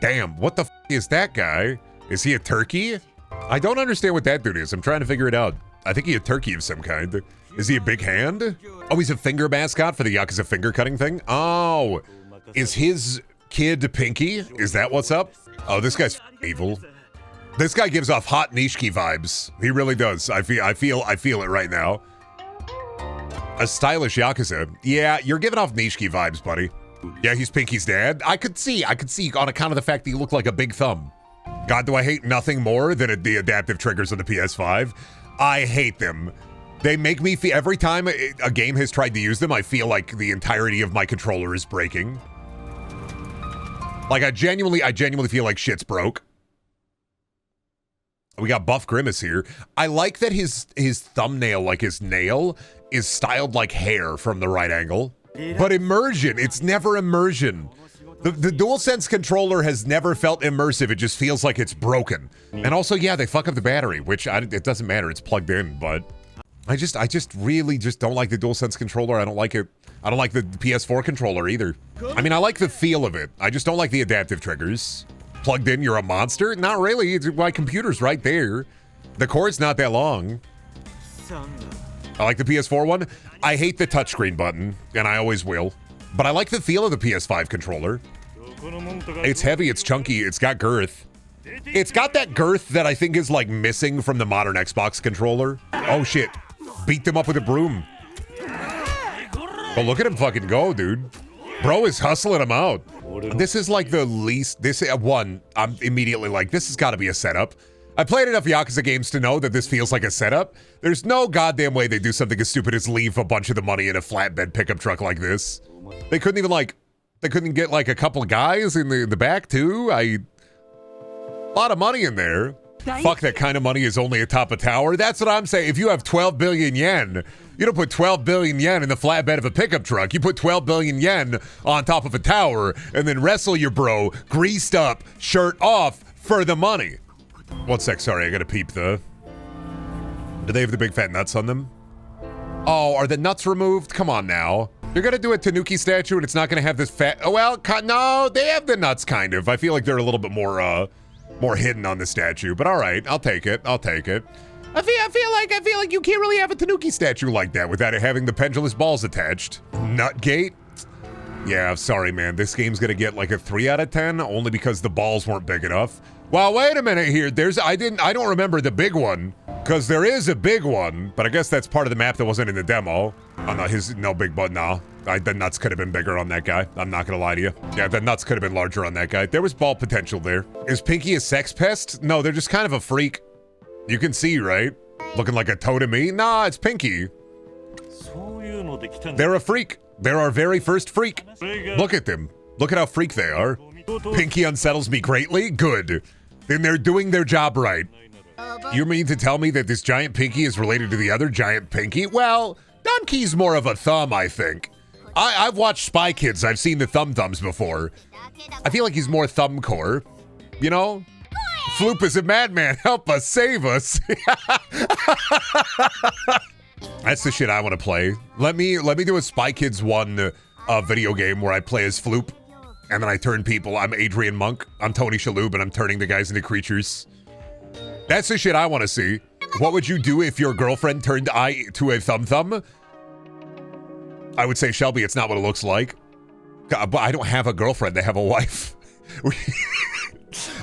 Damn, what the f is that guy? Is he a turkey? I don't understand what that dude is. I'm trying to figure it out. I think he's a turkey of some kind. Is he a big hand? Oh, he's a finger mascot for the Yakuza finger cutting thing? Oh, is his kid Pinky? Is that what's up? Oh, this guy's evil. This guy gives off hot Nishiki vibes. He really does. I feel it right now. A stylish Yakuza. Yeah, you're giving off Nishiki vibes, buddy. Yeah, he's Pinky's dad. I could see on account of the fact that he looked like a big thumb. God, do I hate nothing more than the adaptive triggers on the PS5. I hate them. They make me feel, every time a game has tried to use them, I feel like the entirety of my controller is breaking. Like I genuinely feel like shit's broke. We got Buff Grimace here. I like that his thumbnail, like his nail, is styled like hair from the right angle. But immersion, it's never immersion. The DualSense controller has never felt immersive. It just feels like it's broken. And also, yeah, they fuck up the battery, which it doesn't matter. It's plugged in, but I just really don't like the DualSense controller. I don't like it. I don't like the PS4 controller either. I mean, I like the feel of it. I just don't like the adaptive triggers. Plugged in, you're a monster? Not really. My computer's right there. The cord's not that long. I like the PS4 one. I hate the touchscreen button, and I always will. But I like the feel of the PS5 controller. It's heavy, it's chunky, it's got girth. It's got that girth that I think is like missing from the modern Xbox controller. Oh shit. Beat them up with a broom. Oh, look at him fucking go, dude. Bro is hustling him out. This is like the least, I'm immediately like, this has gotta be a setup. I played enough Yakuza games to know that this feels like a setup. There's no goddamn way they do something as stupid as leave a bunch of the money in a flatbed pickup truck like this. They couldn't even they couldn't get like a couple of guys in the back too. A lot of money in there. Fuck, that kind of money is only atop a tower. That's what I'm saying. If you have 12 billion yen, you don't put 12 billion yen in the flatbed of a pickup truck. You put 12 billion yen on top of a tower and then wrestle your bro, greased up, shirt off for the money. 1 sec, sorry, I gotta peep the... Do they have the big fat nuts on them? Oh, are the nuts removed? Come on now. You're gonna do a Tanuki statue and it's not gonna have this fat... Oh, well, no, they have the nuts, kind of. I feel like they're a little bit more hidden on the statue, but all right, I'll take it. I feel like you can't really have a Tanuki statue like that without it having the pendulous balls attached. Nutgate? Yeah, sorry, man. This game's gonna get like a 3 out of 10 only because the balls weren't big enough. Well, wait a minute here. I don't remember the big one, because there is a big one, but I guess that's part of the map that wasn't in the demo. Oh no, no big butt, no. The nuts could have been bigger on that guy. I'm not gonna lie to you. Yeah, the nuts could have been larger on that guy. There was ball potential there. Is Pinky a sex pest? No, they're just kind of a freak. You can see, right? Looking like a toe to me? Nah, it's Pinky. They're a freak. They're our very first freak. Look at them. Look at how freak they are. Pinky unsettles me greatly? Good. Then they're doing their job right. You mean to tell me that this giant Pinky is related to the other giant Pinky? Well, Donkey's more of a thumb, I think. I've watched Spy Kids. I've seen the thumbs before. I feel like he's more thumb core. You know? Floop is a madman. Help us, save us. That's the shit I want to play. Let me do a Spy Kids 1 video game where I play as Floop. And then I turn people. I'm Adrian Monk. I'm Tony Shalhoub, and I'm turning the guys into creatures. That's the shit I want to see. What would you do if your girlfriend turned to a thumb? I would say, Shelby, it's not what it looks like. But I don't have a girlfriend. I have a wife.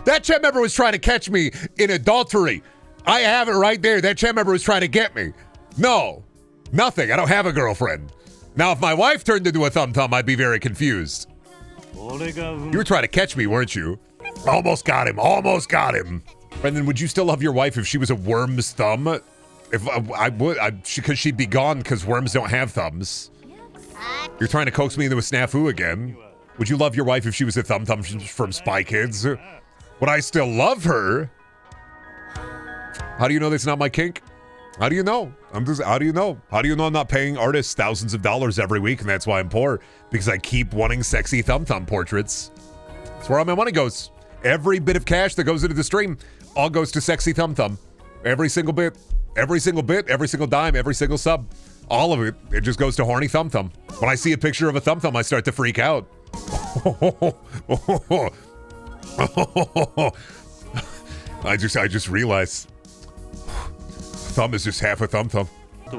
That chat member was trying to catch me in adultery. I have it right there. That chat member was trying to get me. No, nothing. I don't have a girlfriend. Now, if my wife turned into a thumb, I'd be very confused. You were trying to catch me, weren't you? Almost got him. Almost got him. Brendan, would you still love your wife if she was a worm's thumb? If I would, because she'd be gone because worms don't have thumbs. You're trying to coax me into a snafu again. Would you love your wife if she was a thumb from Spy Kids? Would I still love her? How do you know that's not my kink? How do you know? How do you know? How do you know I'm not paying artists thousands of dollars every week and that's why I'm poor? Because I keep wanting sexy thumb portraits. That's where all my money goes. Every bit of cash that goes into the stream all goes to sexy thumb. Every single bit, every single dime, every single sub. All of it, it just goes to horny thumb. When I see a picture of a thumb, I start to freak out. I just realized thumb is just half a thumb.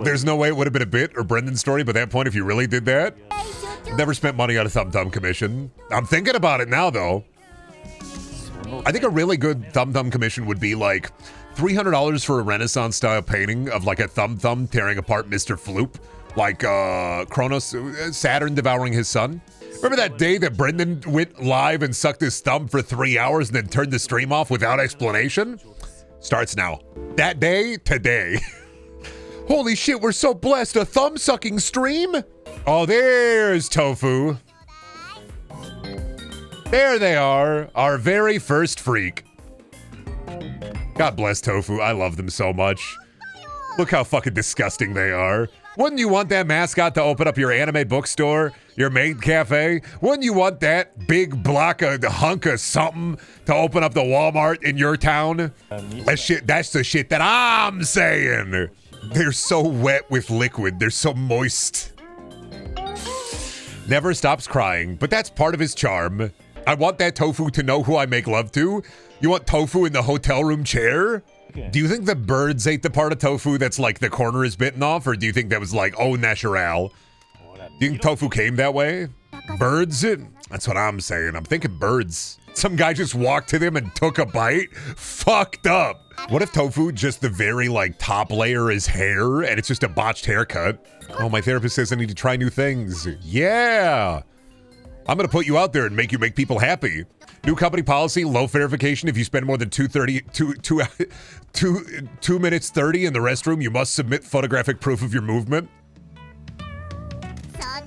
There's no way it would have been a bit or Brendan's story by that point if you really did that. Never spent money on a thumb commission. I'm thinking about it now though. I think a really good thumb commission would be like $300 for a Renaissance style painting of like a thumb tearing apart Mr. Floop, like Kronos, Saturn devouring his son. Remember that day that Brendan went live and sucked his thumb for 3 hours and then turned the stream off without explanation? Starts now. That day, today. Holy shit, we're so blessed. A thumb sucking stream? Oh, there's Tofu. There they are, our very first freak. God bless Tofu, I love them so much. Look how fucking disgusting they are. Wouldn't you want that mascot to open up your anime bookstore, your maid cafe? Wouldn't you want that big block of hunk of something to open up the Walmart in your town? That's the shit that I'm saying. They're so wet with liquid, they're so moist. Never stops crying, but that's part of his charm. I want that Tofu to know who I make love to. You want Tofu in the hotel room chair? Okay. Do you think the birds ate the part of Tofu that's like the corner is bitten off? Or do you think that was like au natural? Do you think Tofu came that way? Birds? That's what I'm saying. I'm thinking birds. Some guy just walked to them and took a bite? Fucked up. What if Tofu, just the very like top layer is hair and it's just a botched haircut? Oh, my therapist says I need to try new things. Yeah. I'm gonna put you out there and make you make people happy. New company policy, low verification. If you spend more than 2 minutes 30 in the restroom, you must submit photographic proof of your movement.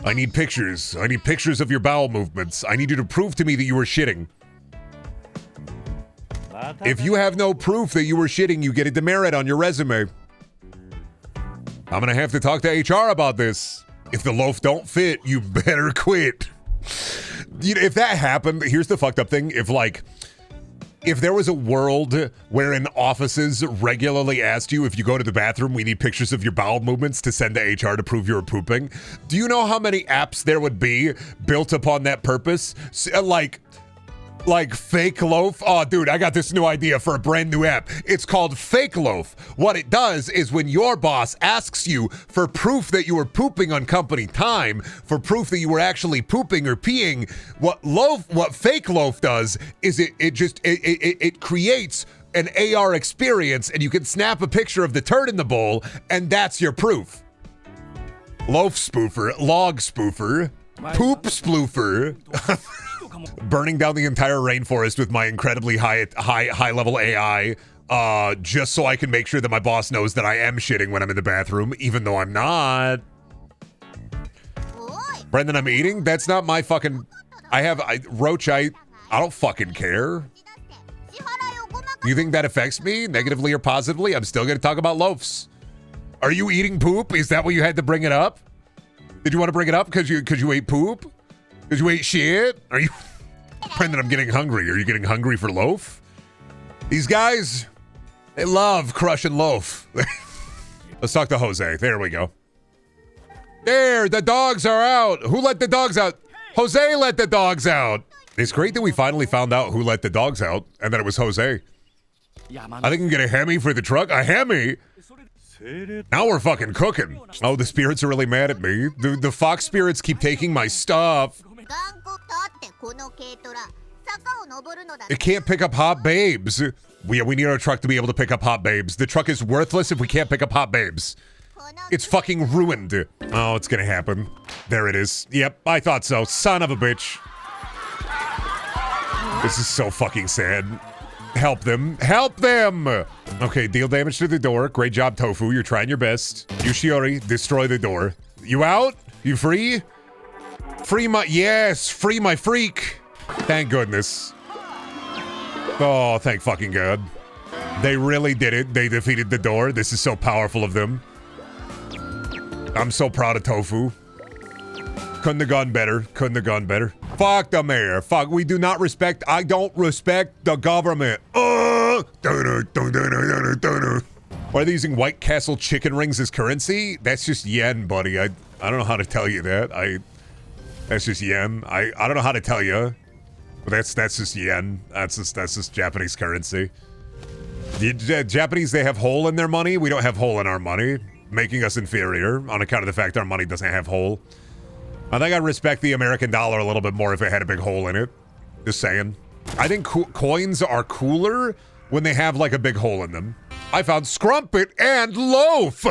I need pictures. I need pictures of your bowel movements. I need you to prove to me that you were shitting. If you have no proof that you were shitting, you get a demerit on your resume. I'm gonna have to talk to HR about this. If the loaf don't fit, you better quit. You know, if that happened, here's the fucked up thing. If there was a world wherein offices regularly asked you, if you go to the bathroom, we need pictures of your bowel movements to send to HR to prove you were pooping. Do you know how many apps there would be built upon that purpose? Like Fake Loaf. Oh, dude, I got this new idea for a brand new app. It's called Fake Loaf. What it does is when your boss asks you for proof that you were pooping on company time, for proof that you were actually pooping or peeing, what Fake Loaf does is it creates an AR experience, and you can snap a picture of the turd in the bowl, and that's your proof. Loaf spoofer, log spoofer, poop sploofer. Burning down the entire rainforest with my incredibly high level AI, just so I can make sure that my boss knows that I am shitting when I'm in the bathroom, even though I'm not. Brendan, I'm eating? That's not my fucking... Roach, I don't fucking care. You think that affects me, negatively or positively? I'm still gonna talk about loafs. Are you eating poop? Is that what you had to bring it up? Did you want to bring it up because you ate poop? Because you ate shit? Are you... Brendan, I'm getting hungry. Are you getting hungry for loaf? These guys, they love crushing loaf. Let's talk to Jose. There we go. There, the dogs are out. Who let the dogs out? Jose let the dogs out. It's great that we finally found out who let the dogs out and that it was Jose. I think I can get a Hemi for the truck. A Hemi? Now we're fucking cooking. Oh, the spirits are really mad at me. The fox spirits keep taking my stuff. It can't pick up hot babes. We need our truck to be able to pick up hot babes. The truck is worthless if we can't pick up hot babes. It's fucking ruined. Oh, it's gonna happen. There it is. Yep, I thought so. Son of a bitch. This is so fucking sad. Help them. Help them! Okay, deal damage to the door. Great job, Tofu. You're trying your best. Yushiori, destroy the door. You out? You free? Free my freak. Thank goodness. Oh, thank fucking God. They really did it. They defeated the door. This is so powerful of them. I'm so proud of Tofu. Couldn't have gone better. Couldn't have gone better. Fuck the mayor. Fuck. We do not respect. I don't respect the government. Why are they using White Castle chicken rings as currency? That's just yen, buddy. I don't know how to tell you that. That's just yen. I don't know how to tell you. But that's just yen. That's just Japanese currency. The Japanese, they have hole in their money. We don't have hole in our money, making us inferior on account of the fact our money doesn't have hole. I think I'd respect the American dollar a little bit more if it had a big hole in it. Just saying. I think coins are cooler when they have like a big hole in them. I found Scrumpet and Loaf.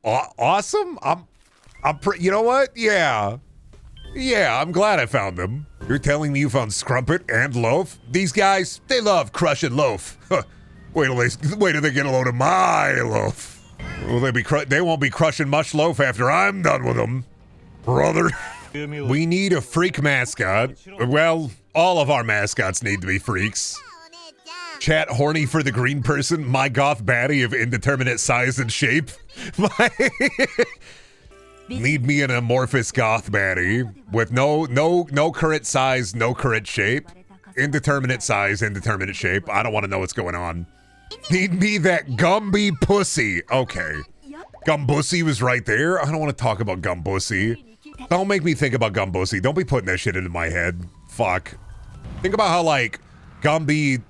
Awesome. You know what? Yeah, I'm glad I found them. You're telling me you found Scrumpet and Loaf? These guys, they love crushing Loaf. Wait till they get a load of my loaf. Will they won't be crushing much loaf after I'm done with them, brother. We need a freak mascot. Well, all of our mascots need to be freaks. Chat horny for the green person, my goth baddie of indeterminate size and shape. Need me an amorphous goth baddie with no current size, no current shape. Indeterminate size, indeterminate shape. I don't want to know what's going on. Need me that Gumby pussy. Okay. Gumbussy was right there. I don't want to talk about Gumbussy. Don't make me think about Gumbussy. Don't be putting that shit into my head. Fuck. Think about how, like, Gumby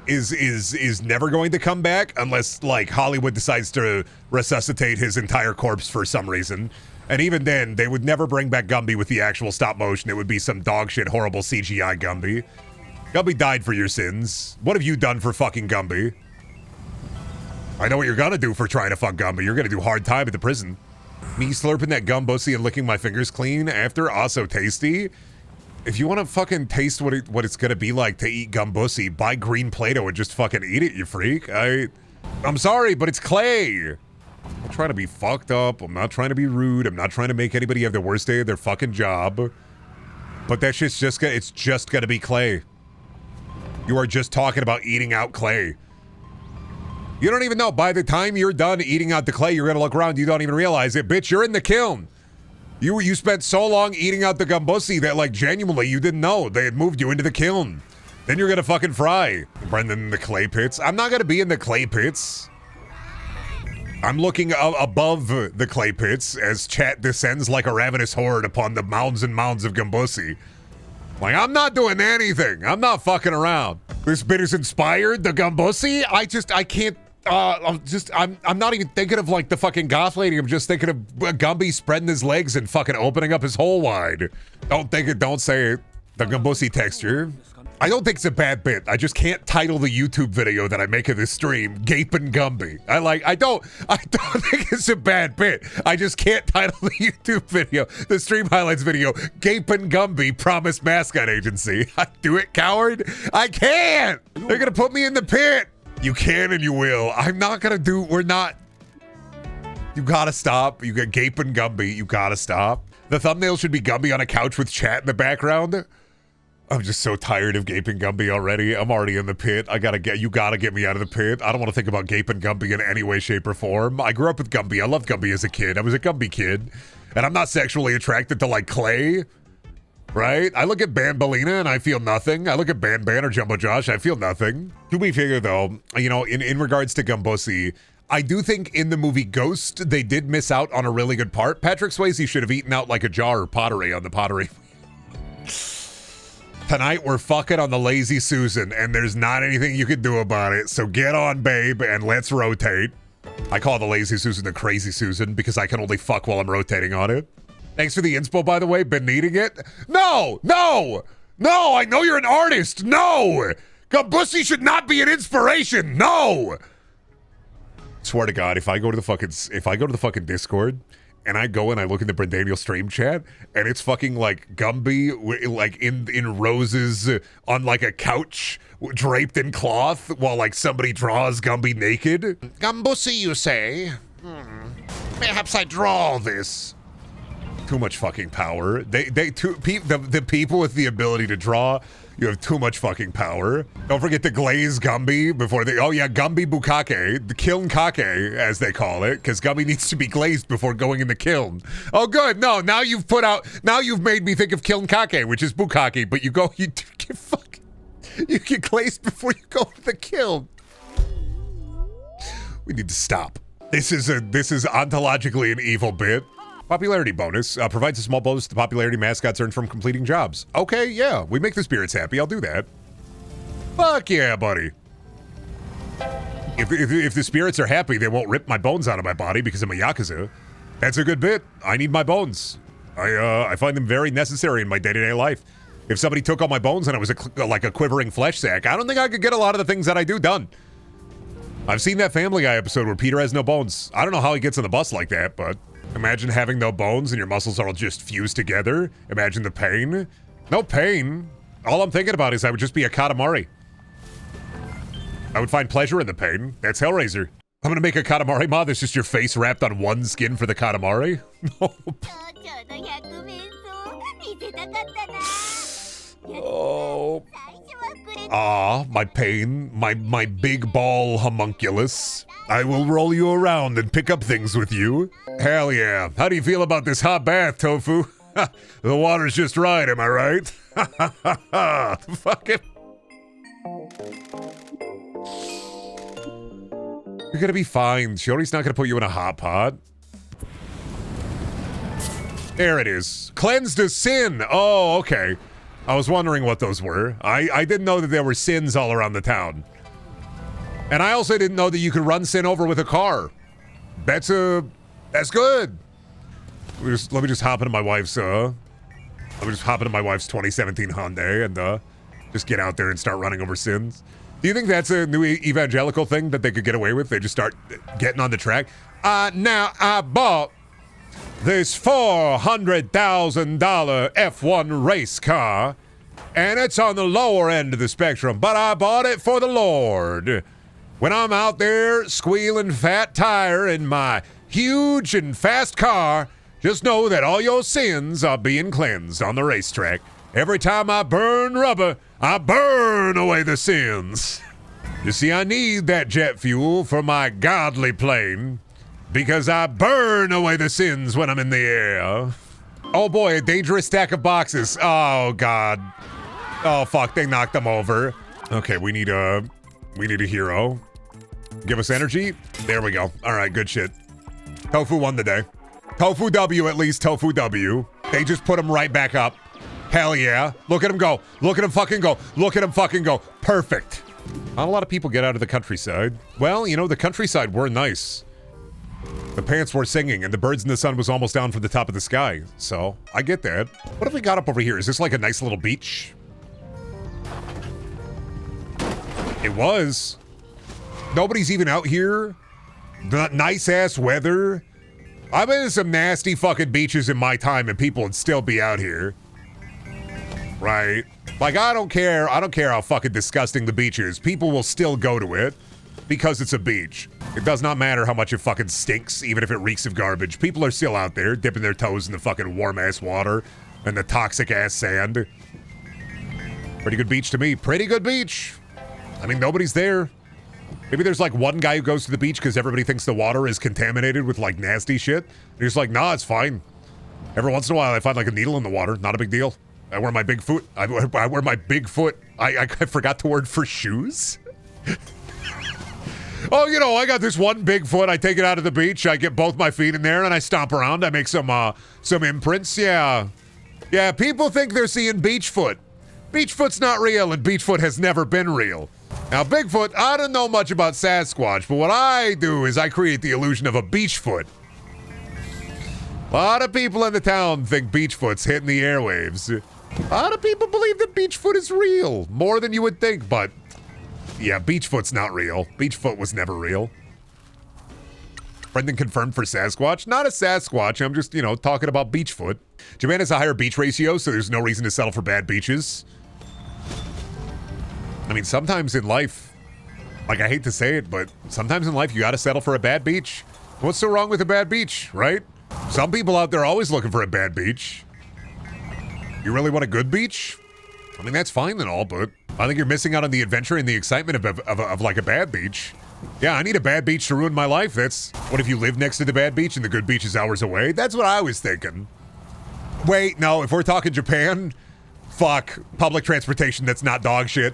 is never going to come back unless, like, Hollywood decides to resuscitate his entire corpse for some reason. And even then, they would never bring back Gumby with the actual stop motion. It would be some dog shit, horrible CGI Gumby. Gumby died for your sins. What have you done for fucking Gumby? I know what you're gonna do for trying to fuck Gumby. You're gonna do hard time at the prison. Me slurping that Gumbussy and licking my fingers clean after, also tasty. If you want to fucking taste what it's gonna be like to eat Gumbussy, buy green Play-Doh and just fucking eat it, you freak. I'm sorry, but it's clay. I'm not trying to be fucked up. I'm not trying to be rude. I'm not trying to make anybody have the worst day of their fucking job. But that shit's just gonna be clay. You are just talking about eating out clay. You don't even know. By the time you're done eating out the clay, you're gonna look around. You don't even realize it. Bitch, you're in the kiln. You spent so long eating out the Gumbussy that, like, genuinely you didn't know they had moved you into the kiln. Then you're gonna fucking fry. Brendan in the clay pits. I'm not gonna be in the clay pits. I'm looking above the clay pits as chat descends like a ravenous horde upon the mounds and mounds of Gumbussy. Like, I'm not doing anything. I'm not fucking around. This bit is inspired. The Gumbussy. I can't. I'm not even thinking of, like, the fucking goth lady. I'm just thinking of Gumby spreading his legs and fucking opening up his hole wide. Don't think it. Don't say it. The Gumbussy texture. I don't think it's a bad bit. I just can't title the YouTube video that I make of this stream Gapin' Gumby. I don't think it's a bad bit. I just can't title the YouTube video, the stream highlights video, Gapin' Gumby Promised Mascot Agency. I do it, coward. I can't. They're gonna put me in the pit. You can and you will. I'm not gonna do. We're not. You gotta stop. You got Gapin' Gumby. You gotta stop. The thumbnail should be Gumby on a couch with chat in the background. I'm just so tired of Gapin' Gumby already. I'm already in the pit. You gotta get me out of the pit. I don't want to think about Gapin' Gumby in any way, shape, or form. I grew up with Gumby. I loved Gumby as a kid. I was a Gumby kid. And I'm not sexually attracted to, like, clay. Right? I look at Bambolina and I feel nothing. I look at Ban or Jumbo Josh, I feel nothing. To be fair, though, you know, in regards to Gumbussy, I do think in the movie Ghost, they did miss out on a really good part. Patrick Swayze should have eaten out like a jar of pottery on the pottery. Tonight we're fucking on the Lazy Susan, and there's not anything you can do about it, so get on, babe, and let's rotate. I call the Lazy Susan the Crazy Susan because I can only fuck while I'm rotating on it. Thanks for the inspo, by the way. Been needing it? No! I know you're an artist! No! Gumbussy should not be an inspiration! No! Swear to God, if I go to the fucking Discord, and I go and I look in the Brendaniel stream chat, and it's fucking like Gumby, like in roses on like a couch draped in cloth while like somebody draws Gumby naked. Gumbussy, you say? Perhaps I draw this. Too much fucking power. The people with the ability to draw, you have too much fucking power. Don't forget to glaze Gumby before they. Oh yeah, Gumby Bukake, the kiln kake as they call it, because Gumby needs to be glazed before going in the kiln. Oh good, no, now you've made me think of kiln kake, which is Bukake, but you get glazed before you go to the kiln. We need to stop. This is ontologically an evil bit. Popularity bonus. Provides a small bonus to popularity mascots earned from completing jobs. Okay, yeah. We make the spirits happy. I'll do that. Fuck yeah, buddy. If the spirits are happy, they won't rip my bones out of my body because I'm a yakuza. That's a good bit. I need my bones. I find them very necessary in my day-to-day life. If somebody took all my bones and I was like a quivering flesh sack, I don't think I could get a lot of the things that I do done. I've seen that Family Guy episode where Peter has no bones. I don't know how he gets on the bus like that, but imagine having no bones and your muscles are all just fused together. Imagine the pain. No pain. All I'm thinking about is I would just be a Katamari. I would find pleasure in the pain. That's Hellraiser. I'm gonna make a Katamari mod that's just your face wrapped on one skin for the Katamari. Oh. Ah, my pain, my big ball homunculus. I will roll you around and pick up things with you. Hell yeah. How do you feel about this hot bath, Tofu? The water's just right, am I right? Fuck it. You're gonna be fine. Shiori's not gonna put you in a hot pot. There it is. Cleansed of sin. Oh, okay. I was wondering what those were. I didn't know that there were sins all around the town. And I also didn't know that you could run sin over with a car. That's good. Let me just hop into my wife's 2017 Hyundai and just get out there and start running over sins. Do you think that's a new evangelical thing that they could get away with? They just start getting on the track. Now I bought this $400,000 F1 race car, and it's on the lower end of the spectrum, but I bought it for the Lord. When I'm out there squealing fat tire in my huge and fast car, just know that all your sins are being cleansed on the racetrack. Every time I burn rubber, I burn away the sins. You see, I need that jet fuel for my godly plane, because I burn away the sins when I'm in the air. Oh boy, a dangerous stack of boxes. Oh God. Oh fuck, they knocked them over. Okay, we need a hero. Give us energy. There we go. All right, good shit. Tofu won the day. Tofu W at least, Tofu W. They just put him right back up. Hell yeah. Look at him go. Look at him fucking go. Look at him fucking go. Perfect. Not a lot of people get out of the countryside. Well, you know, the countryside were nice. The pants were singing and the birds in the sun was almost down from the top of the sky. So, I get that. What have we got up over here? Is this like a nice little beach? It was. Nobody's even out here. The nice ass weather. I've been to some nasty fucking beaches in my time and people would still be out here. Right? Like, I don't care how fucking disgusting the beach is. People will still go to it because it's a beach. It does not matter how much it fucking stinks, even if it reeks of garbage. People are still out there dipping their toes in the fucking warm-ass water and the toxic-ass sand. Pretty good beach to me. Pretty good beach. I mean, nobody's there. Maybe there's like one guy who goes to the beach because everybody thinks the water is contaminated with like nasty shit. And he's like, nah, it's fine. Every once in a while I find like a needle in the water. Not a big deal. I wear my big foot. I wear my big foot. I forgot the word for shoes. Oh, you know, I got this one big foot. I take it out of the beach. I get both my feet in there and I stomp around. I make some imprints. Yeah. Yeah, people think they're seeing Beachfoot. Beachfoot's not real and Beachfoot has never been real. Now, Bigfoot, I don't know much about Sasquatch, but what I do is I create the illusion of a Beachfoot. A lot of people in the town think Beachfoot's hitting the airwaves. A lot of people believe that Beachfoot is real, more than you would think, but yeah, Beachfoot's not real. Beachfoot was never real. Brendan confirmed for Sasquatch. Not a Sasquatch, I'm just, you know, talking about Beachfoot. Japan has a higher beach ratio, so there's no reason to settle for bad beaches. I mean, sometimes in life, like I hate to say it, but sometimes in life you gotta settle for a bad beach. What's so wrong with a bad beach, right? Some people out there are always looking for a bad beach. You really want a good beach? I mean, that's fine and all, but I think you're missing out on the adventure and the excitement of like a bad beach. Yeah, I need a bad beach to ruin my life. That's, what if you live next to the bad beach and the good beach is hours away? That's what I was thinking. Wait, no, if we're talking Japan, fuck, public transportation, that's not dog shit.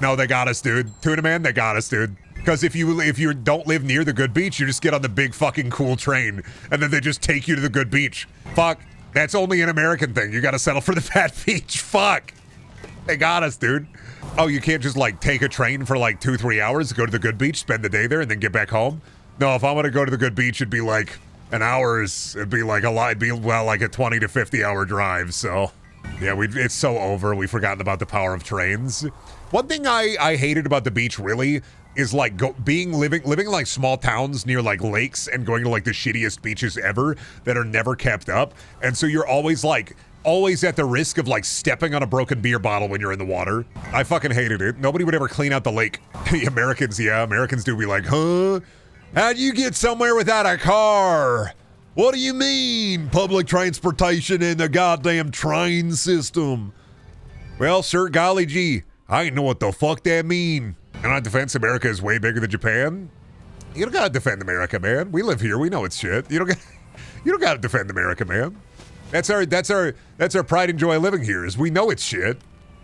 No, they got us, dude. Tuna Man, they got us, dude. Because if you don't live near the good beach, you just get on the big fucking cool train, and then they just take you to the good beach. Fuck. That's only an American thing. You gotta settle for the bad beach. Fuck. They got us, dude. Oh, you can't just like take a train for like 2-3 hours to go to the good beach, spend the day there, and then get back home? No, if I'm gonna go to the good beach, it'd be like an hour's, it'd be like a lot, it'd be, well, like a 20 to 50 hour drive, so. Yeah, it's so over. We've forgotten about the power of trains. One thing I hated about the beach, really, is like living in like small towns near like lakes and going to like the shittiest beaches ever that are never kept up. And so you're always at the risk of like stepping on a broken beer bottle when you're in the water. I fucking hated it. Nobody would ever clean out the lake. The Americans do be like, huh? How'd you get somewhere without a car? What do you mean? Public transportation in the goddamn train system. Well, sir, golly gee, I ain't know what the fuck that mean. And our defense, America is way bigger than Japan. You don't gotta defend America, man. We live here. We know it's shit. You don't gotta defend America, man. That's our pride and joy of living here. Is we know it's shit.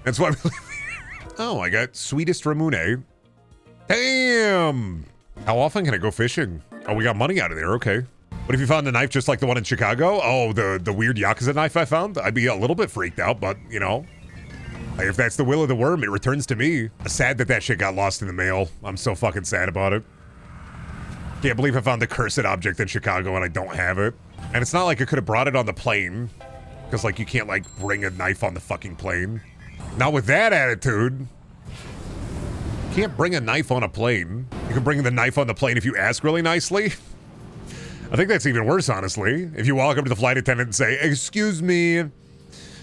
That's why we live here. Oh, I got sweetest Ramune. Damn. How often can I go fishing? Oh, we got money out of there. Okay. But if you found a knife just like the one in Chicago, oh, the weird yakuza knife I found, I'd be a little bit freaked out. But you know. If that's the will of the worm, it returns to me. Sad that shit got lost in the mail. I'm so fucking sad about it. Can't believe I found the cursed object in Chicago and I don't have it. And it's not like I could have brought it on the plane. Because, like, you can't, like, bring a knife on the fucking plane. Not with that attitude. You can't bring a knife on a plane. You can bring the knife on the plane if you ask really nicely. I think that's even worse, honestly. If you walk up to the flight attendant and say, "Excuse me.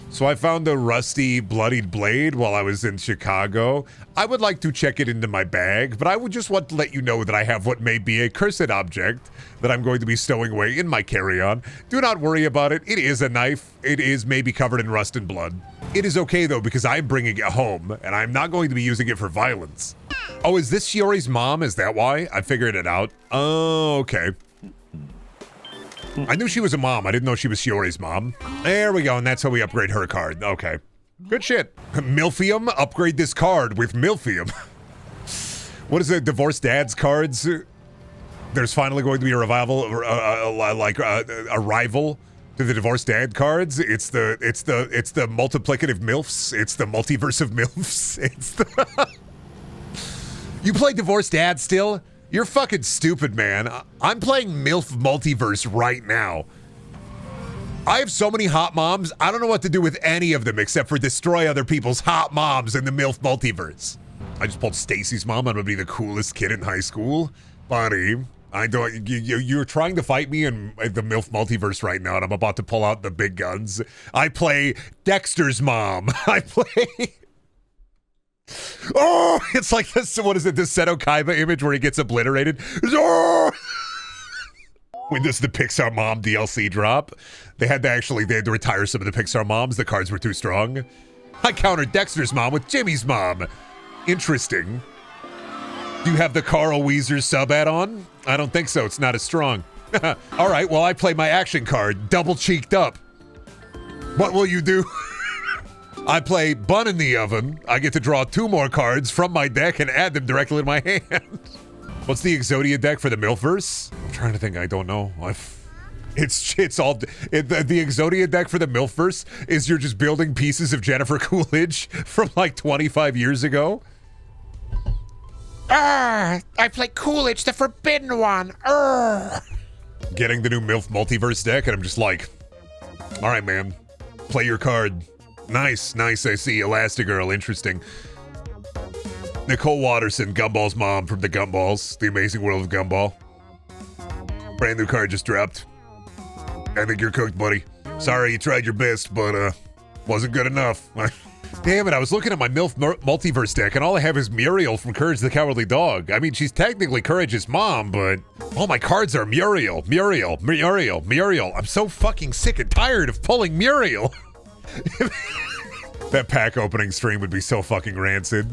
So I found a rusty, bloodied blade while I was in Chicago. I would like to check it into my bag, but I would just want to let you know that I have what may be a cursed object that I'm going to be stowing away in my carry-on. Do not worry about it. It is a knife. It is maybe covered in rust and blood. It is okay, though, because I'm bringing it home, and I'm not going to be using it for violence." Oh, is this Shiori's mom? Is that why? I figured it out. Oh, okay. I knew she was a mom. I didn't know she was Shiori's mom. There we go, and that's how we upgrade her card. Okay. Good shit. Milfium? Upgrade this card with Milfium. What is it? Divorced dad's cards? There's finally going to be a revival, a rival to the divorced dad cards. It's the multiplicative MILFs. It's the multiverse of MILFs. It's the... You play divorced dad still? You're fucking stupid, man. I'm playing MILF Multiverse right now. I have so many hot moms, I don't know what to do with any of them except for destroy other people's hot moms in the MILF Multiverse. I just pulled Stacy's mom. I'm gonna be the coolest kid in high school. Buddy, I don't. You're trying to fight me in the MILF Multiverse right now, and I'm about to pull out the big guns. I play Dexter's mom. I play... Oh, it's like this, what is it, this Seto Kaiba image where he gets obliterated? Oh! When this the Pixar Mom DLC drop, they had to retire some of the Pixar moms. The cards were too strong. I countered Dexter's mom with Jimmy's mom. Interesting. Do you have the Carl Weezer sub add-on? I don't think so, it's not as strong. All right, well, I play my action card, double cheeked up. What will you do? I play Bun in the Oven. I get to draw 2 more cards from my deck and add them directly to my hand. What's the Exodia deck for the MILFverse? I'm trying to think. I don't know. The Exodia deck for the MILFverse is you're just building pieces of Jennifer Coolidge from like 25 years ago. I play Coolidge, the Forbidden One. Getting the new MILF Multiverse deck, and I'm just like, all right, man, play your card. Nice, I see. Elastigirl, interesting. Nicole Watterson, Gumball's mom from the Gumballs, The Amazing World of Gumball. Brand new card just dropped. I think you're cooked, buddy. Sorry, you tried your best, but wasn't good enough. Damn it, I was looking at my MILF Multiverse deck, and all I have is Muriel from Courage the Cowardly Dog. I mean, she's technically Courage's mom, but all my cards are Muriel. I'm so fucking sick and tired of pulling Muriel. That pack opening stream would be so fucking rancid.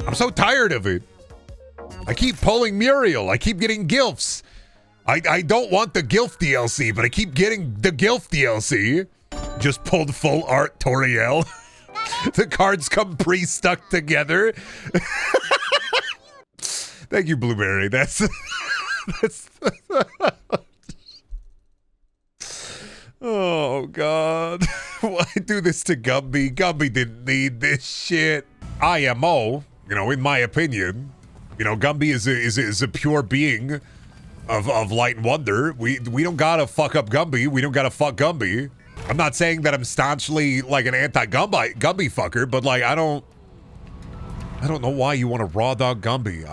I'm so tired of it. I keep pulling Muriel. I keep getting GILFs. I don't want the GILF DLC, but I keep getting the GILF DLC. Just pulled full art Toriel. The cards come pre-stuck together. Thank you, Blueberry. That's oh God. Why do this to Gumby? Gumby didn't need this shit. IMO, you know, in my opinion, you know, Gumby is a pure being of light and wonder. We don't gotta fuck up Gumby. We don't gotta fuck Gumby. I'm not saying that I'm staunchly like an anti-Gumby fucker, but like I don't know why you want to raw dog Gumby.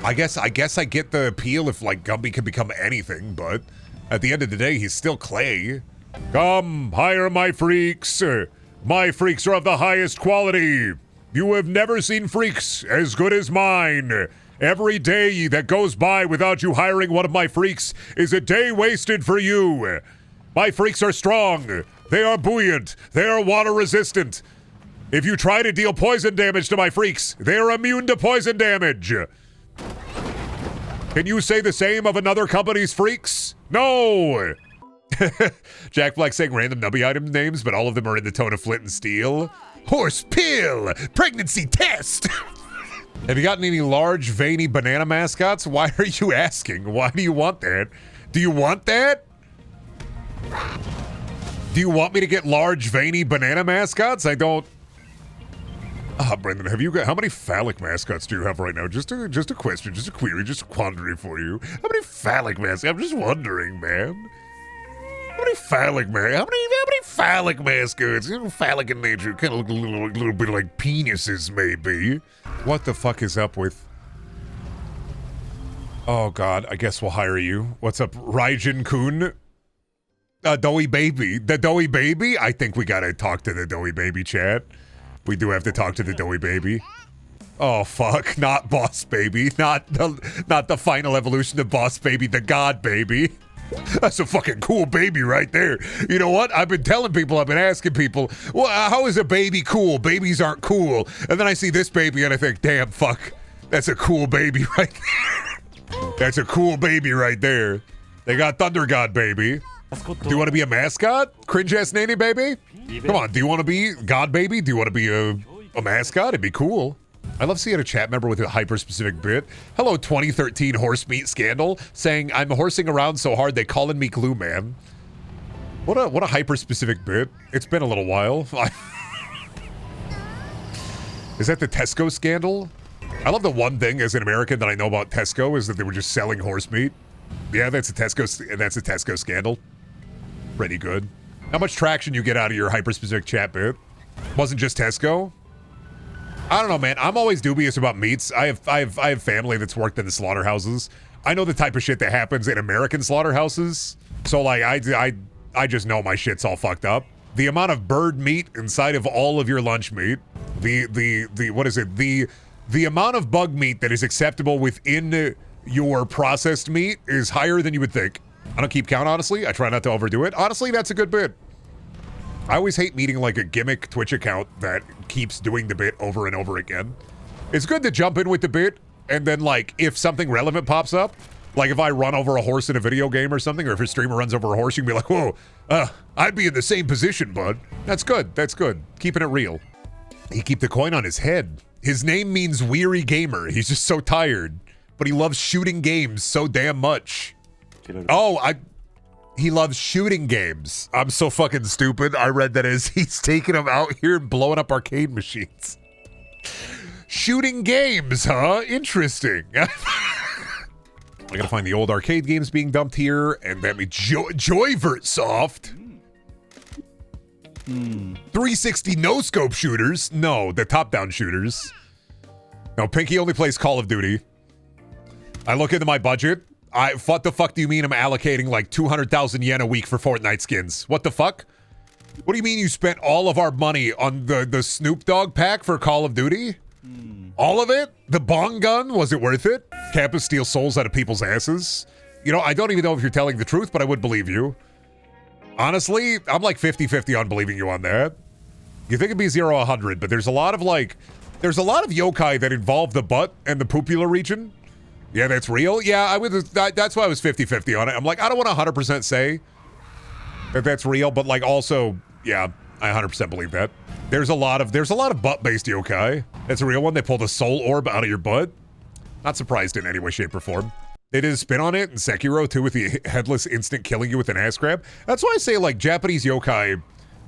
I guess I get the appeal if like Gumby can become anything, but at the end of the day, he's still clay. Come, hire my freaks. My freaks are of the highest quality. You have never seen freaks as good as mine. Every day that goes by without you hiring one of my freaks is a day wasted for you. My freaks are strong. They are buoyant. They are water resistant. If you try to deal poison damage to my freaks, they are immune to poison damage. Can you say the same of another company's freaks? No! Jack Black saying random nubby item names, but all of them are in the tone of Flint and Steel. Horse pill! Pregnancy test! Have you gotten any large, veiny banana mascots? Why are you asking? Why do you want that? Do you want that? Do you want me to get large, veiny banana mascots? I don't... Brendan, have you got... How many phallic mascots do you have right now? Just a question, just a query, just a quandary for you. How many phallic mascots? I'm just wondering, man. How many phallic mascots? You know, phallic in nature, kind of look a little bit like penises, maybe. What the fuck is up with... Oh, God, I guess we'll hire you. What's up, Raijin-kun? Doughy Baby. The Doughy Baby? I think we gotta talk to the Doughy Baby, chat. We do have to talk to the Doughy Baby. Oh, fuck. Not Boss Baby. Not the final evolution of Boss Baby, the God Baby. That's a fucking cool baby right there. You know what? I've been telling people, I've been asking people, well, how is a baby cool? Babies aren't cool. And then I see this baby and I think, damn, fuck. That's a cool baby right there. That's a cool baby right there. They got Thunder God Baby. Do you want to be a mascot? Cringe-ass nanny baby? Come on, do you want to be God Baby? Do you want to be a mascot? It'd be cool. I love seeing a chat member with a hyper-specific bit. Hello, 2013 horse meat scandal, saying I'm horsing around so hard they calling me Glue Man. What a hyper-specific bit. It's been a little while. Is that the Tesco scandal? I love the one thing as an American that I know about Tesco is that they were just selling horse meat. Yeah, that's a Tesco scandal. Pretty good. How much traction you get out of your hyper-specific chat bit? Wasn't just Tesco? I don't know, man. I'm always dubious about meats. I have family that's worked in the slaughterhouses. I know the type of shit that happens in American slaughterhouses. So like I just know my shit's all fucked up. The amount of bird meat inside of all of your lunch meat, what is it? The amount of bug meat that is acceptable within your processed meat is higher than you would think. I don't keep count, honestly. I try not to overdo it. Honestly, that's a good bit. I always hate meeting like a gimmick Twitch account that keeps doing the bit over and over again. It's good to jump in with the bit, and then like, if something relevant pops up, like if I run over a horse in a video game or something, or if a streamer runs over a horse, you can be like, whoa, I'd be in the same position, bud. That's good, that's good. Keeping it real. He keep the coin on his head. His name means weary gamer. He's just so tired, but he loves shooting games so damn much. Oh, he loves shooting games. I'm so fucking stupid. I read that as he's taking them out here and blowing up arcade machines. Shooting games, huh? Interesting. I gotta find the old arcade games being dumped here, and that means Joyvert Soft. 360 no-scope shooters. No, the top-down shooters. No, Pinky only plays Call of Duty. I look into my budget. What the fuck do you mean I'm allocating like 200,000 yen a week for Fortnite skins? What the fuck? What do you mean you spent all of our money on the Snoop Dogg pack for Call of Duty? All of it? The bong gun? Was it worth it? Campus steals souls out of people's asses? You know, I don't even know if you're telling the truth, but I would believe you. Honestly, I'm like 50-50 on believing you on that. You think it'd be 0-100, but there's a lot of yokai that involve the butt and the pupula region. Yeah, that's real. Yeah, that's why I was 50-50 on it. I'm like, I don't want to 100% say that that's real, but like also, yeah, I 100% believe that. There's a lot of butt-based yokai. That's a real one. They pull the soul orb out of your butt. Not surprised in any way, shape, or form. They did a spin on it in Sekiro too with the headless instant killing you with an ass grab. That's why I say like Japanese yokai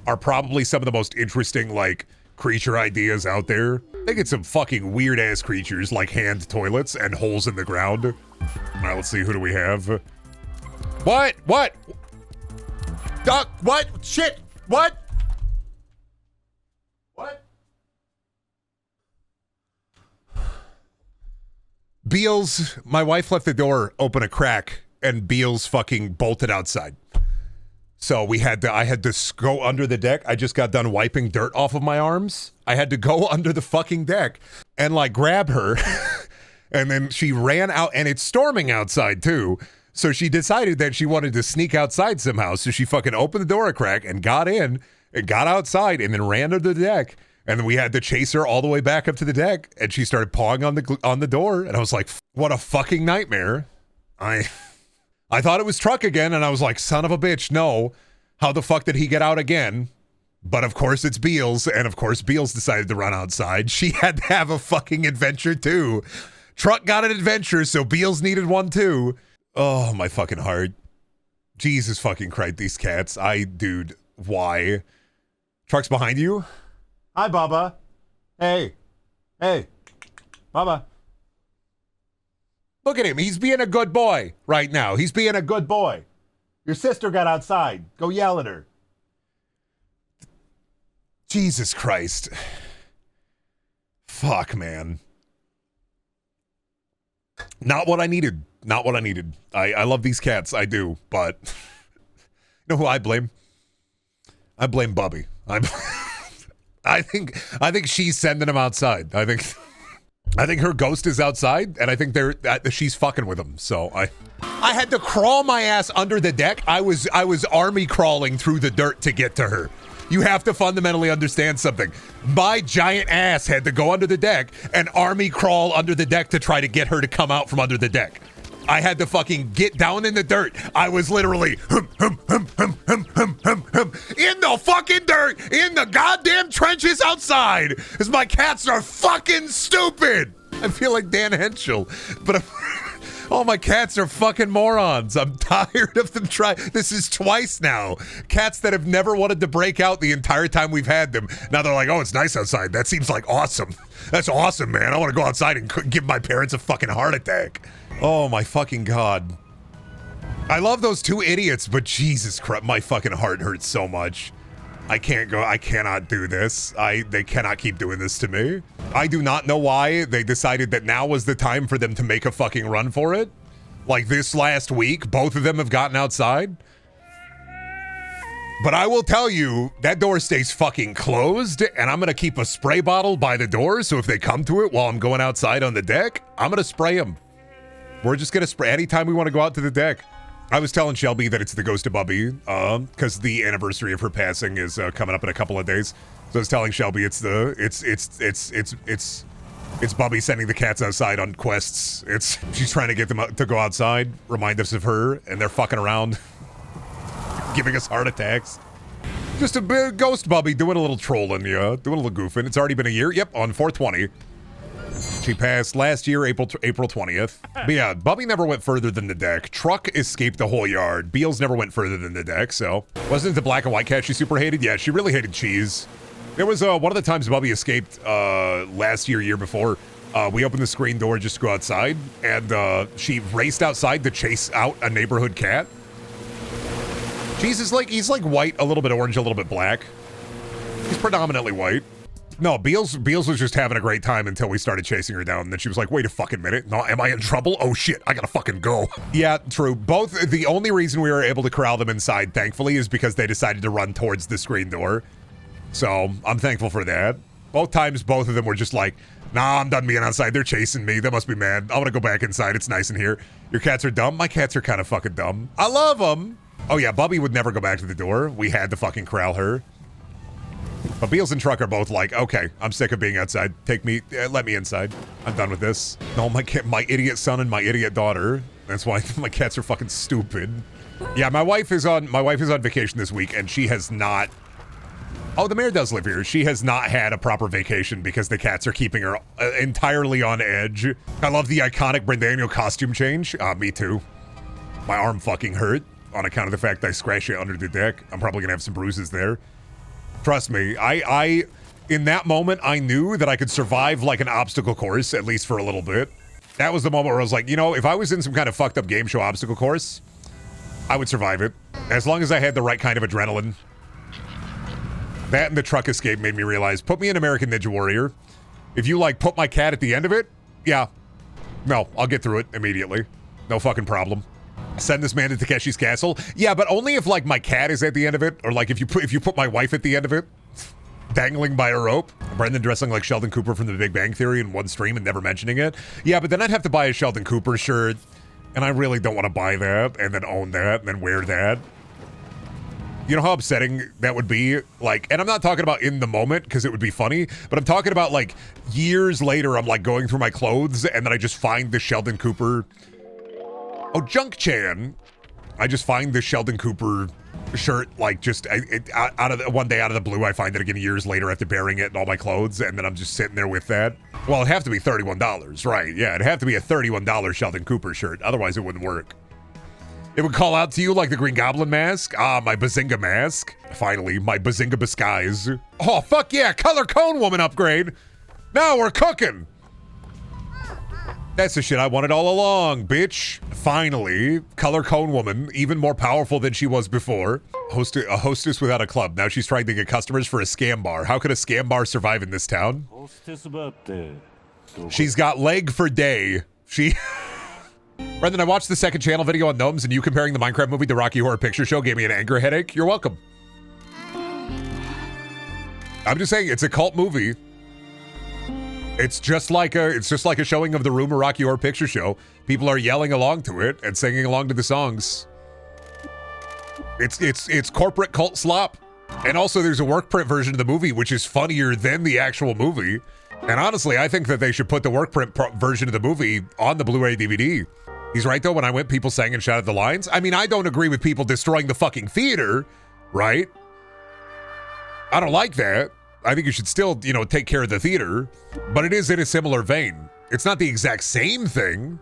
are probably some of the most interesting like creature ideas out there. They get some fucking weird ass creatures like hand toilets and holes in the ground. All right, let's see, who do we have? What? Duck, what? Shit, what? What? Beals, my wife left the door open a crack and Beals fucking bolted outside. So I had to go under the deck. I just got done wiping dirt off of my arms. I had to go under the fucking deck and like grab her. And then she ran out, and it's storming outside too. So she decided that she wanted to sneak outside somehow. So she fucking opened the door a crack and got in and got outside and then ran under the deck. And then we had to chase her all the way back up to the deck, and she started pawing on the door, and I was like, what a fucking nightmare. I thought it was Truck again, and I was like, son of a bitch, no. How the fuck did he get out again? But of course it's Beals, and of course Beals decided to run outside. She had to have a fucking adventure too. Truck got an adventure, so Beals needed one too. Oh, my fucking heart. Jesus fucking Christ, these cats. Dude, why? Truck's behind you? Hi, Baba. Hey. Baba. Look at him. He's being a good boy right now. He's being a good boy. Your sister got outside. Go yell at her. Jesus Christ. Fuck, man. Not what I needed. Not what I needed. I love these cats. I do. But you know who I blame? I blame Bubby. I think she's sending him outside. I think her ghost is outside, and I think she's fucking with him. So I had to crawl my ass under the deck. I was army crawling through the dirt to get to her. You have to fundamentally understand something. My giant ass had to go under the deck and army crawl under the deck to try to get her to come out from under the deck. I had to fucking get down in the dirt. I was literally in the fucking dirt, in the goddamn trenches outside, because my cats are fucking stupid. I feel like Dan Henschel, but all my cats are fucking morons. I'm tired of them trying. This is twice now. Cats that have never wanted to break out the entire time we've had them. Now they're like, oh, it's nice outside. That seems like awesome. That's awesome, man. I want to go outside and give my parents a fucking heart attack. Oh my fucking God. I love those two idiots, but Jesus Christ, my fucking heart hurts so much. I cannot do this. They cannot keep doing this to me. I do not know why they decided that now was the time for them to make a fucking run for it. Like this last week, both of them have gotten outside. But I will tell you, that door stays fucking closed, and I'm gonna keep a spray bottle by the door, so if they come to it while I'm going outside on the deck, I'm gonna spray them. We're just gonna spray anytime we want to go out to the deck. I was telling Shelby that it's the ghost of Bubby, because the anniversary of her passing is coming up in a couple of days. So I was telling Shelby it's Bubby sending the cats outside on quests. She's trying to get them to go outside, remind us of her, and they're fucking around, giving us heart attacks. Just a big ghost Bubby doing a little trolling, yeah, doing a little goofing. It's already been a year. Yep, on 4/20. She passed last year, April 20th. But yeah, Bubby never went further than the deck. Truck escaped the whole yard. Beals never went further than the deck, so. Wasn't it the black and white cat she super hated? Yeah, she really hated cheese. There was one of the times Bubby escaped last year before. We opened the screen door just to go outside, and she raced outside to chase out a neighborhood cat. Cheese is like, he's like white, a little bit orange, a little bit black. He's predominantly white. No, Beals was just having a great time until we started chasing her down. And then she was like, wait a fucking minute. No, am I in trouble? Oh shit, I gotta fucking go. Yeah, true. The only reason we were able to corral them inside, thankfully, is because they decided to run towards the screen door. So I'm thankful for that. Both times, both of them were just like, nah, I'm done being outside. They're chasing me. They must be mad. I want to go back inside. It's nice in here. Your cats are dumb. My cats are kind of fucking dumb. I love them. Oh yeah, Bubby would never go back to the door. We had to fucking corral her. But Beals and Truck are both like, okay, I'm sick of being outside. Take me, let me inside. I'm done with this. No, my idiot son and my idiot daughter. That's why my cats are fucking stupid. Yeah, my wife is on vacation this week, and she has not. Oh, the mayor does live here. She has not had a proper vacation because the cats are keeping her entirely on edge. I love the iconic Brendaniel costume change. Me too. My arm fucking hurt on account of the fact I scratched it under the deck. I'm probably gonna have some bruises there. Trust me, I in that moment, I knew that I could survive like an obstacle course, at least for a little bit. That was the moment where I was like, you know, if I was in some kind of fucked up game show obstacle course, I would survive it. As long as I had the right kind of adrenaline. That and the truck escape made me realize, put me in American Ninja Warrior. If you like put my cat at the end of it, yeah. No, I'll get through it immediately. No fucking problem. Send this man to Takeshi's castle. Yeah, but only if like my cat is at the end of it, or like if you put my wife at the end of it, dangling by a rope. Brendan dressing like Sheldon Cooper from The Big Bang Theory in one stream and never mentioning it. Yeah, but then I'd have to buy a Sheldon Cooper shirt, and I really don't want to buy that and then own that and then wear that. You know how upsetting that would be? Like, and I'm not talking about in the moment because it would be funny, but I'm talking about like years later, I'm like going through my clothes and then I just find the Sheldon Cooper. Oh, Junk-chan. I just find the Sheldon Cooper shirt, like just out of one day out of the blue, I find it again years later after burying it in all my clothes, and then I'm just sitting there with that. Well, it'd have to be $31, right? Yeah, it'd have to be a $31 Sheldon Cooper shirt. Otherwise, it wouldn't work. It would call out to you like the Green Goblin mask. Ah, my Bazinga mask. Finally, my Bazinga disguise. Oh, fuck yeah, Color Cone Woman upgrade. Now we're cooking. That's the shit I wanted all along, bitch. Finally, Color Cone Woman, even more powerful than she was before. A hostess without a club. Now she's trying to get customers for a scam bar. How could a scam bar survive in this town? She's got leg for day. Brendan, I watched the second channel video on Gnomes, and you comparing the Minecraft movie to Rocky Horror Picture Show gave me an anger headache. You're welcome. I'm just saying, it's a cult movie. It's just like a showing of The Room or Rocky Horror Picture Show. People are yelling along to it and singing along to the songs. It's corporate cult slop. And also there's a work print version of the movie, which is funnier than the actual movie. And honestly, I think that they should put the work print version of the movie on the Blu-ray DVD. He's right though, when I went, people sang and shouted the lines. I mean, I don't agree with people destroying the fucking theater, right? I don't like that. I think you should still, you know, take care of the theater, but it is in a similar vein. It's not the exact same thing,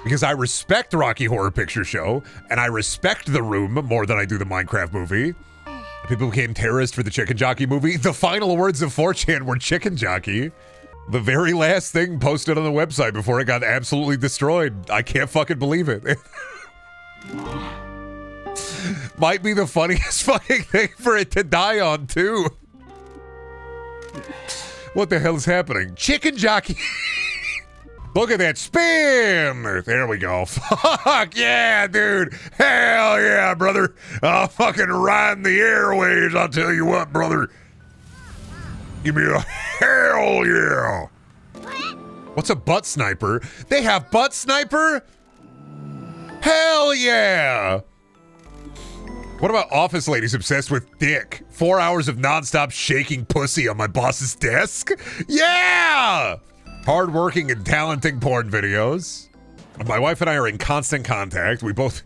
because I respect Rocky Horror Picture Show, and I respect The Room more than I do the Minecraft movie. People became terrorists for the Chicken Jockey movie. The final words of 4chan were Chicken Jockey. The very last thing posted on the website before it got absolutely destroyed. I can't fucking believe it. Might be the funniest fucking thing for it to die on, too. What the hell is happening? Chicken Jockey. Look at that spin. There we go. Fuck yeah, dude. Hell yeah, brother. I'll fucking ride the airwaves. I'll tell you what, brother. Give me a hell yeah. What's a butt sniper? They have butt sniper? Hell yeah. What about office ladies obsessed with dick? 4 hours of nonstop shaking pussy on my boss's desk? Yeah! Hardworking and talenting porn videos. My wife and I are in constant contact. We both...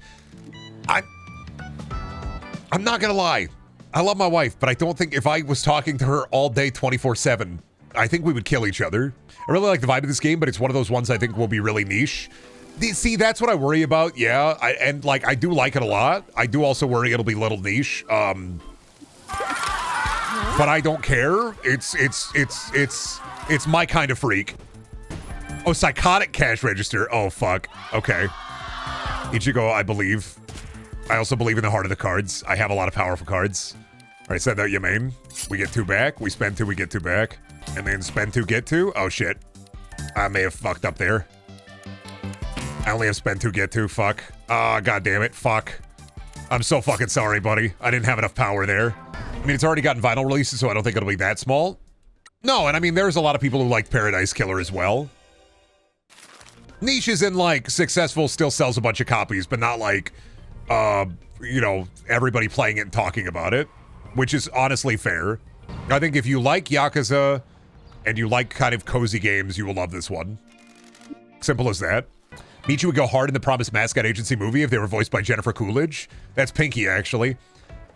I'm not gonna lie. I love my wife, but I don't think if I was talking to her all day 24/7, I think we would kill each other. I really like the vibe of this game, but it's one of those ones I think will be really niche. See, that's what I worry about, yeah. I do like it a lot. I do also worry it'll be a little niche. But I don't care. It's my kind of freak. Oh, psychotic cash register. Oh, fuck. Okay. Ichigo, I believe. I also believe in the heart of the cards. I have a lot of powerful cards. All right, send out Yamain. We get 2 back. We spend 2, we get 2 back. And then spend 2, get 2. Oh, shit. I may have fucked up there. I only have spend 2, get 2. Fuck. Ah, god damn it. Fuck. I'm so fucking sorry, buddy. I didn't have enough power there. I mean, it's already gotten vinyl releases, so I don't think it'll be that small. No, and I mean, there's a lot of people who like Paradise Killer as well. Niche is in, like, successful, still sells a bunch of copies, but not like, you know, everybody playing it and talking about it, which is honestly fair. I think if you like Yakuza and you like kind of cozy games, you will love this one. Simple as that. Michi would go hard in the Promised Mascot Agency movie if they were voiced by Jennifer Coolidge. That's Pinky, actually.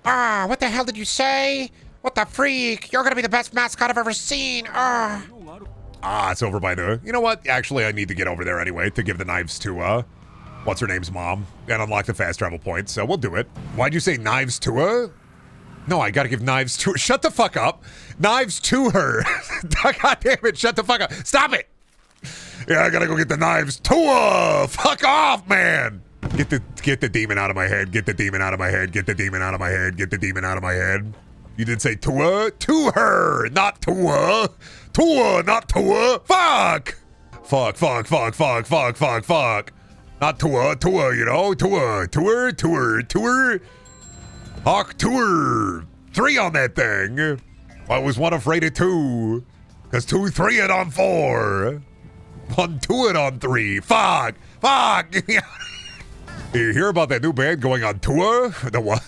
Ah, what the hell did you say? What the freak? You're gonna be the best mascot I've ever seen. Ah, it's over by the... You know what? Actually, I need to get over there anyway to give the knives to, what's-her-name's mom and unlock the fast travel points, so we'll do it. Why'd you say knives to her? No, I gotta give knives to her. Shut the fuck up. Knives to her. God damn it, shut the fuck up. Stop it. Yeah, I gotta go get the knives to her. Fuck off, man. Get the demon out of my head. Get the demon out of my head. Get the demon out of my head. Get the demon out of my head. You did say to her? To her, not to her. To her, not to her. Fuck. Fuck, fuck, fuck, fuck, fuck, fuck, fuck. Not to her, you know? To her, to her, to her, to her. Hawk to her. 3 on that thing. I was 1 afraid of 2. Cause 2 3 it on 4. 1 2 it on 3. Fuck. Fuck. You hear about that new band going on tour? The what?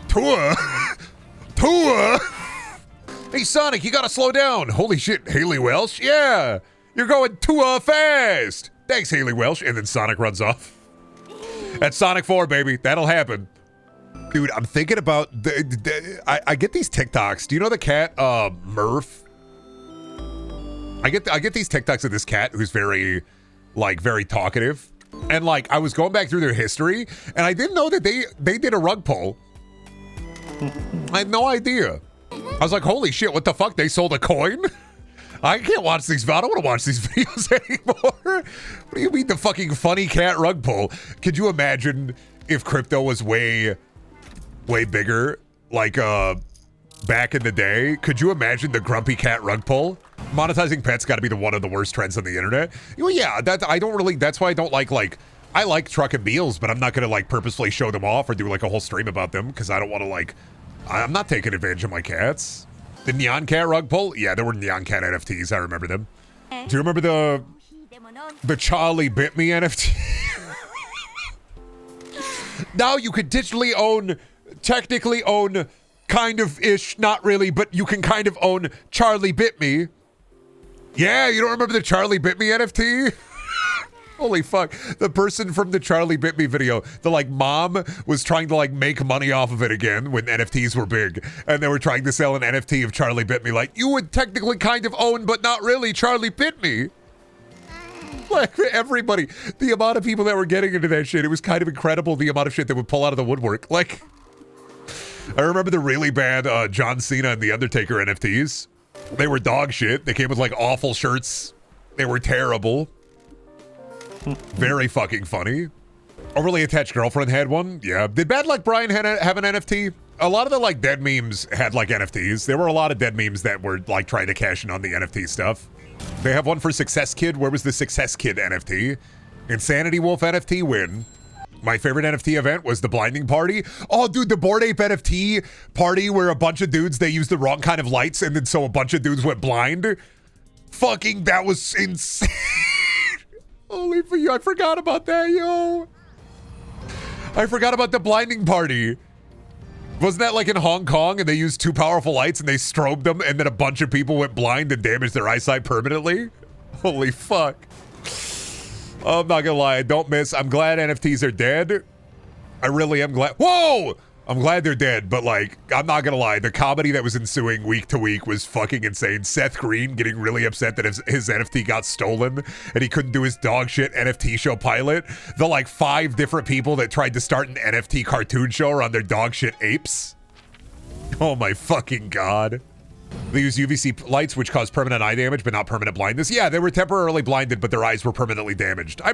Tour? Tour? Hey, Sonic, you gotta slow down. Holy shit, Haley Welsh? Yeah, you're going tour fast. Thanks, Haley Welsh. And then Sonic runs off. That's Sonic 4, baby. That'll happen. Dude, I'm thinking about... I get these TikToks. Do you know the cat, Murph? I get these TikToks of this cat who's very talkative. And, like, I was going back through their history, and I didn't know that they did a rug pull. I had no idea. I was like, holy shit, what the fuck? They sold a coin? I can't watch these. I don't want to watch these videos anymore. What do you mean the fucking funny cat rug pull? Could you imagine if crypto was way bigger, like, back in the day? Could you imagine the grumpy cat rug pull? Monetizing pets got to be one of the worst trends on the internet. Well, yeah, that's why I don't like, I like truck and meals, but I'm not going to, like, purposefully show them off or do, like, a whole stream about them because I don't want to, like, I'm not taking advantage of my cats. The Neon Cat rug pull? Yeah, there were Neon Cat NFTs. I remember them. Do you remember the Charlie Bit Me NFT? Now you could technically own, kind of-ish, not really, but you can kind of own Charlie Bit Me. Yeah, you don't remember the Charlie Bit Me NFT? Holy fuck. The person from the Charlie Bit Me video, the, like, mom was trying to, like, make money off of it again when NFTs were big. And they were trying to sell an NFT of Charlie Bit Me. Like, you would technically kind of own, but not really, Charlie Bit Me. Like, everybody, the amount of people that were getting into that shit, it was kind of incredible the amount of shit that would pull out of the woodwork. Like, I remember the really bad John Cena and The Undertaker NFTs. They were dog shit. They came with, like, awful shirts. They were terrible. Very fucking funny. Overly attached girlfriend had one. Yeah. Did Bad Luck Brian have an NFT? A lot of the, like, dead memes had, like, NFTs. There were a lot of dead memes that were, like, trying to cash in on the NFT stuff. They have one for Success Kid. Where was the Success Kid NFT? Insanity Wolf NFT win. My favorite NFT event was the Blinding Party. Oh, dude, the Bored Ape NFT party where a bunch of dudes, they used the wrong kind of lights and then so a bunch of dudes went blind. Fucking, that was insane. Holy for you, I forgot about that, yo. I forgot about the Blinding Party. Wasn't that like in Hong Kong and they used 2 powerful lights and they strobed them and then a bunch of people went blind and damaged their eyesight permanently? Holy fuck. I'm not gonna lie, I don't miss. I'm glad NFTs are dead. I really am glad. Whoa! I'm glad they're dead, but like, I'm not gonna lie, the comedy that was ensuing week to week was fucking insane. Seth Green getting really upset that his NFT got stolen and he couldn't do his dog shit NFT show pilot. The like 5 different people that tried to start an NFT cartoon show around their dog shit apes. Oh my fucking god. They use UVC lights, which cause permanent eye damage, but not permanent blindness. Yeah, they were temporarily blinded, but their eyes were permanently damaged. I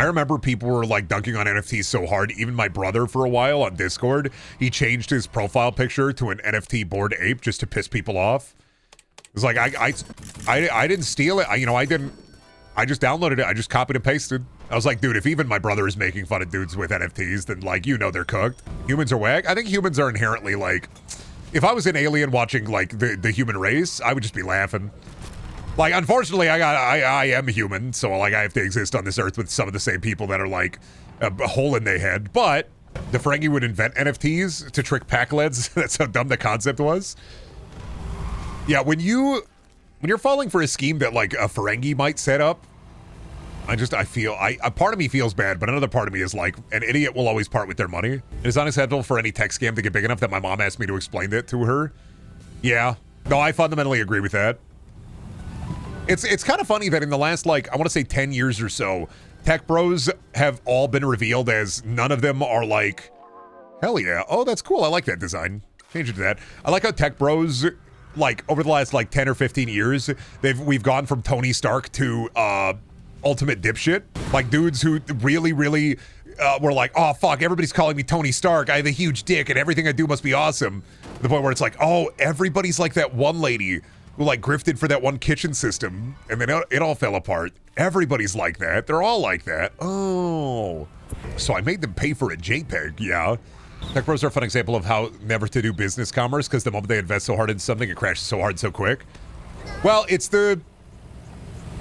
remember people were like dunking on NFTs so hard. Even my brother for a while on Discord, he changed his profile picture to an NFT bored ape just to piss people off. It was like, I didn't steal it. I just downloaded it. I just copied and pasted. I was like, dude, if even my brother is making fun of dudes with NFTs, then like, you know, they're cooked. Humans are whack. I think humans are inherently like, if I was an alien watching like the human race, I would just be laughing. Like, unfortunately, I am human, so like I have to exist on this earth with some of the same people that are like a hole in their head. But the Ferengi would invent NFTs to trick pack leads. That's how dumb the concept was. Yeah, when you're falling for a scheme that like a Ferengi might set up, I feel a part of me feels bad, but another part of me is like, an idiot will always part with their money. It is unacceptable for any tech scam to get big enough that my mom asked me to explain it to her. Yeah. No, I fundamentally agree with that. It's kind of funny that in the last, like, I want to say 10 years or so, tech bros have all been revealed as none of them are like, hell yeah. Oh, that's cool. I like that design. Change it to that. I like how tech bros, like, over the last, like, 10 or 15 years, we've gone from Tony Stark to ultimate dipshit. Like, dudes who really, really were like, oh, fuck, everybody's calling me Tony Stark. I have a huge dick, and everything I do must be awesome. To the point where it's like, oh, everybody's like that one lady who like grifted for that one kitchen system, and then it all fell apart. Everybody's like that. They're all like that. Oh. So I made them pay for a JPEG, yeah. Tech bros are a fun example of how never to do business commerce, because the moment they invest so hard in something, it crashes so hard so quick. Well, it's the...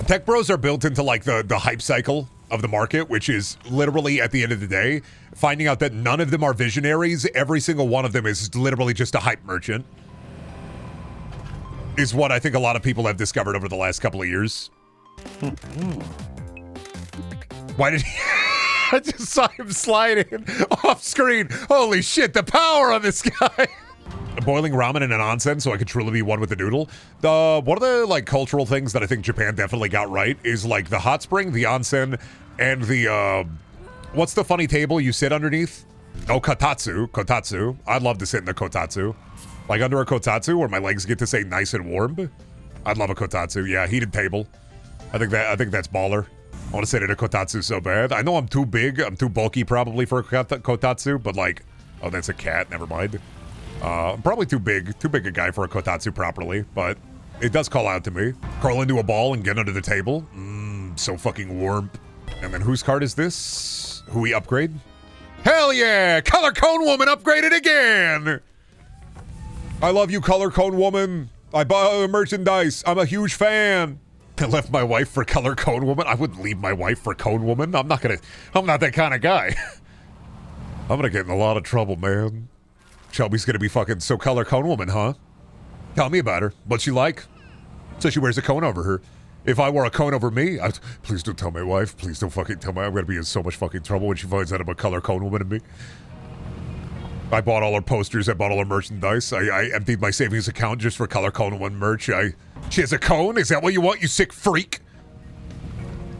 Tech bros are built into like the hype cycle of the market, which is literally at the end of the day, finding out that none of them are visionaries. Every single one of them is literally just a hype merchant. Is what I think a lot of people have discovered over the last couple of years. Why did he... I just saw him sliding off screen. Holy shit, the power on this guy. Boiling ramen in an onsen so I could truly be one with the noodle. One of the like cultural things that I think Japan definitely got right is like the hot spring, the onsen, and the what's the funny table you sit underneath? Oh, kotatsu. I'd love to sit in the kotatsu. Like under a kotatsu where my legs get to stay nice and warm. I'd love a kotatsu. Yeah, heated table. I think that's baller. I want to sit in a kotatsu so bad. I know I'm too big. I'm too bulky probably for a kotatsu, but like, oh, that's a cat. Never mind. I'm probably too big a guy for a kotatsu properly, but it does call out to me. Curl into a ball and get under the table. So fucking warm. And then whose card is this? Who we upgrade? Hell yeah! Color Cone Woman upgraded again! I love you, Color Cone Woman. I buy merchandise. I'm a huge fan. I left my wife for Color Cone Woman. I wouldn't leave my wife for Cone Woman. I'm not that kind of guy. I'm gonna get in a lot of trouble, man. Shelby's gonna be fucking so Color Cone Woman, huh? Tell me about her. What's she like? So she wears a cone over her. If I wore a cone over me, please don't tell my wife. Please don't fucking tell me. I'm gonna be in so much fucking trouble when she finds out I'm a Color Cone Woman and me. I bought all her posters. I bought all her merchandise. I emptied my savings account just for Color Cone Woman merch. She has a cone? Is that what you want, you sick freak?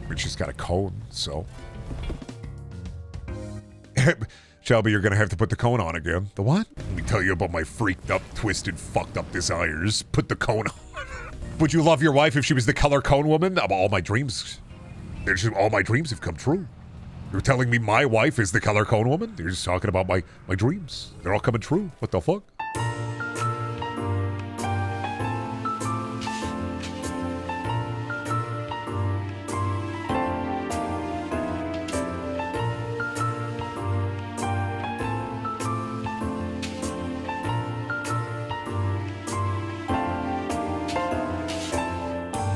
But she's got a cone, so. Shelby, you're gonna have to put the cone on again. The what? Let me tell you about my freaked up, twisted, fucked up desires. Put the cone on. Would you love your wife if she was the Color Cone Woman? All my dreams have come true. You're telling me my wife is the Color Cone Woman? You're just talking about my dreams. They're all coming true. What the fuck?